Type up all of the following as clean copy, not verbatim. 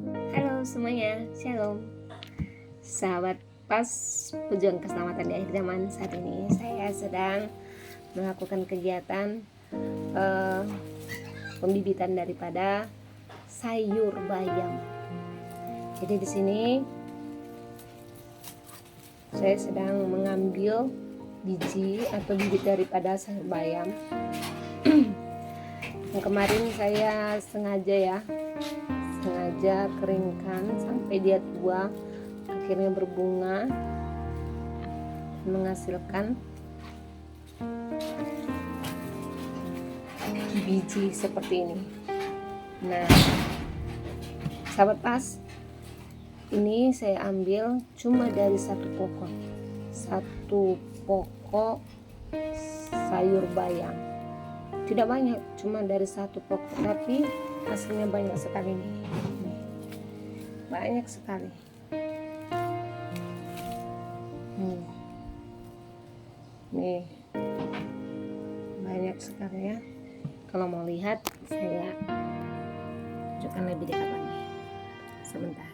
Halo semuanya, shalom. Sahabat pas pejuang keselamatan di akhir zaman, saat ini saya sedang melakukan kegiatan eh, pembibitan daripada sayur bayam. Jadi di sini saya sedang mengambil biji atau bibit daripada sayur bayam. Yang kemarin saya sengaja keringkan sampai dia tua, akhirnya berbunga, menghasilkan biji seperti ini. Nah, sahabat pas, ini saya ambil cuma dari satu pokok sayur bayam. Tidak banyak, cuma dari satu pokok, tapi hasilnya banyak sekali nih. Banyak sekali. Nih, banyak sekali ya. Kalau mau lihat, saya tunjukkan lebih dekat lagi. Sebentar.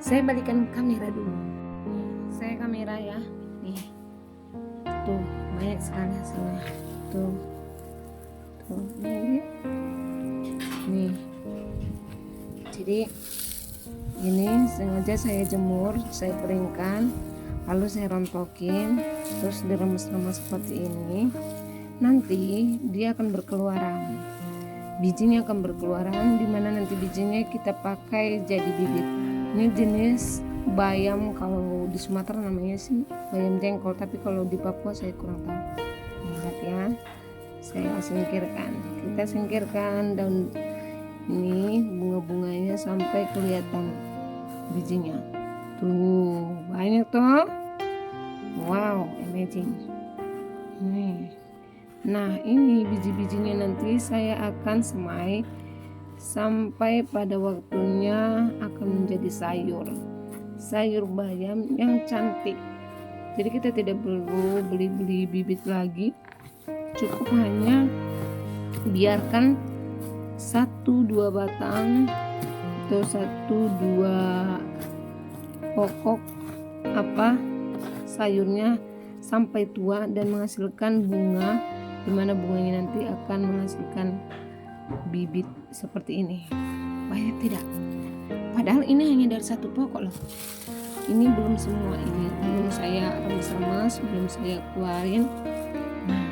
Saya balikan kamera dulu. Saya kamera ya. Nih, tuh banyak sekali hasilnya. Tuh. Nih. Jadi ini sengaja saya jemur, saya keringkan, lalu saya rontokin, terus diremes-remes seperti ini. Nanti dia akan berkeluaran, bijinya akan berkeluaran, dimana nanti bijinya kita pakai jadi bibit. Ini jenis bayam, kalau di Sumatera namanya sih bayam jengkol, tapi kalau di Papua saya kurang tahu. Lihat ya, saya singkirkan. Kita singkirkan daun ini, bunga-bunganya sampai kelihatan bijinya. Tuh, banyak tuh. Wow, amazing. Nih. Nah, ini biji-bijinya nanti saya akan semai sampai pada waktunya akan menjadi sayur bayam yang cantik. Jadi kita tidak perlu beli bibit lagi, cukup hanya biarkan 1-2 batang atau 1-2 pokok sayurnya sampai tua dan menghasilkan bunga, dimana bunganya nanti akan menghasilkan bibit seperti ini. Banyak tidak? Padahal ini hanya dari satu pokok loh. Ini belum semua, ini belum saya remes-remes, belum saya keluarin. Nah,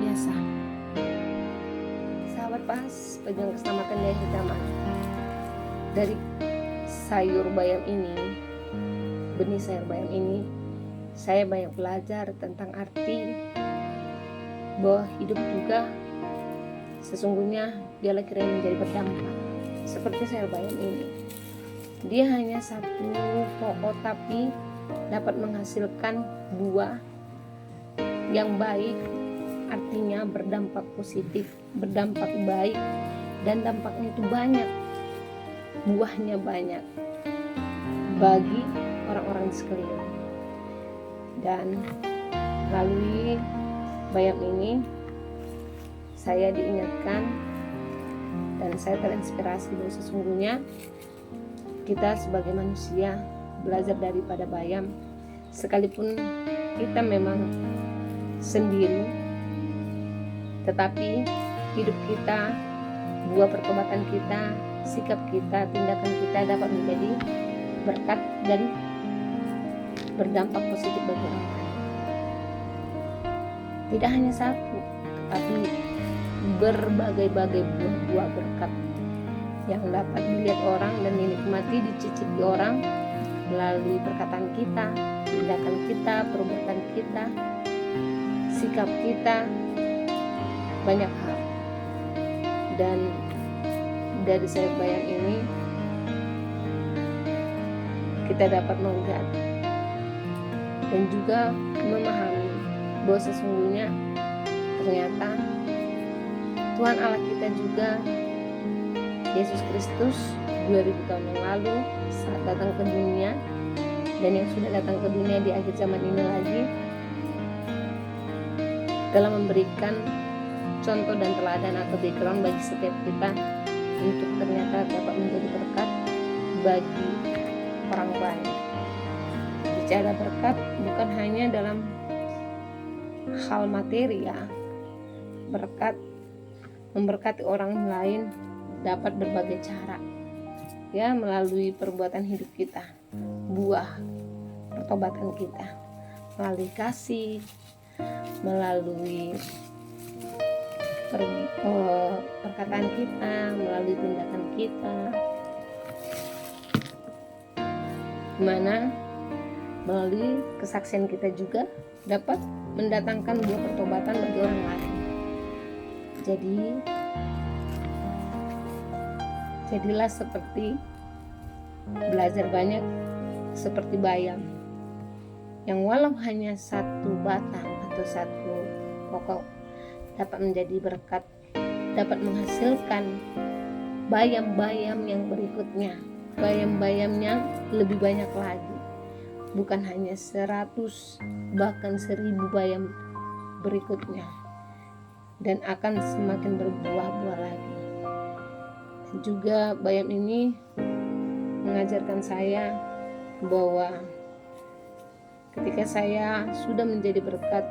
biasa. Sahabat pas pejuang keselamatan di akhir zaman, dari sayur bayam ini, benih sayur bayam ini, saya banyak belajar tentang arti bahwa hidup juga sesungguhnya dialah kiranya menjadi berdampak. Seperti sayur bayam ini, dia hanya satu pokok tapi dapat menghasilkan buah yang baik, artinya berdampak positif, berdampak baik, dan dampaknya itu banyak, buahnya banyak bagi orang-orang di sekeliling. Dan melalui bayam ini saya diingatkan dan saya terinspirasi bahwa sesungguhnya kita sebagai manusia belajar daripada bayam. Sekalipun kita memang sendiri, tetapi hidup kita, buah pertobatan kita, sikap kita, tindakan kita dapat menjadi berkat dan berdampak positif bagi orang lain. Tidak hanya satu, tetapi berbagai-bagai buah-buah berkat yang dapat dilihat orang dan dinikmati, dicicipi orang melalui perkataan kita, tindakan kita, perbuatan kita, sikap kita, banyak hal. Dan dari sayur bayam ini kita dapat melihat dan juga memahami bahwa sesungguhnya ternyata Tuhan Allah kita juga, Yesus Kristus 2000 tahun yang lalu saat datang ke dunia, dan yang sudah datang ke dunia di akhir zaman ini lagi, telah memberikan contoh dan teladan atau background bagi setiap kita untuk ternyata dapat menjadi berkat bagi orang banyak. Bicara berkat bukan hanya dalam hal materi ya. Berkat memberkati orang lain dapat berbagai cara ya, melalui perbuatan hidup kita, buah pertobatan kita, melalui kasih, melalui perkataan kita, melalui tindakan kita, dimana melalui kesaksian kita juga dapat mendatangkan buah pertobatan bagi orang lain. Jadilah seperti belajar banyak seperti bayam yang walau hanya satu batang atau satu pokok dapat menjadi berkat, dapat menghasilkan bayam-bayam yang berikutnya, bayam-bayam yang lebih banyak lagi, bukan hanya 100 bahkan 1000 bayam berikutnya, dan akan semakin berbuah-buah lagi. Dan juga bayam ini mengajarkan saya bahwa ketika saya sudah menjadi berkat,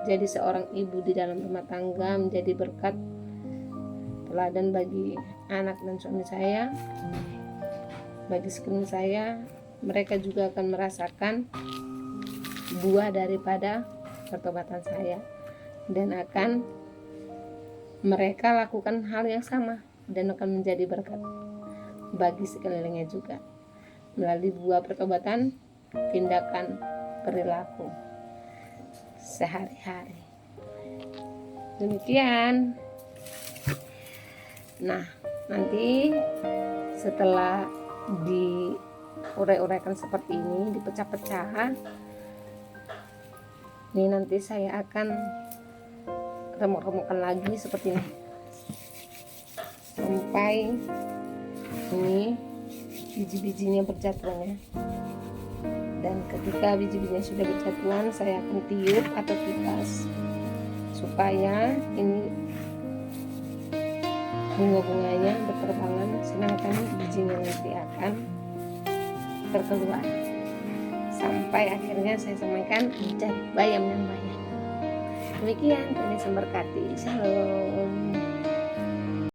jadi seorang ibu di dalam rumah tangga, menjadi berkat teladan bagi anak dan suami saya, bagi sekeliling saya, mereka juga akan merasakan buah daripada pertobatan saya, dan akan mereka lakukan hal yang sama dan akan menjadi berkat bagi sekelilingnya juga melalui buah pertobatan, tindakan, perilaku sehari-hari. Demikian. Nah, nanti setelah diurai-uraikan seperti ini, dipecah-pecah, ini nanti saya akan remuk-remukkan lagi seperti ini sampai ini biji-bijinya berjatuhan ya. Dan ketika biji-bijinya sudah berjatuhan, saya akan tiup atau kipas supaya ini bunga-bunganya berterbangan, sedangkan bijinya nanti akan terkeluar sampai akhirnya saya sampaikan jadi bayam yang banyak. Demikian, Tuhan Yesus memberkati. Shalom.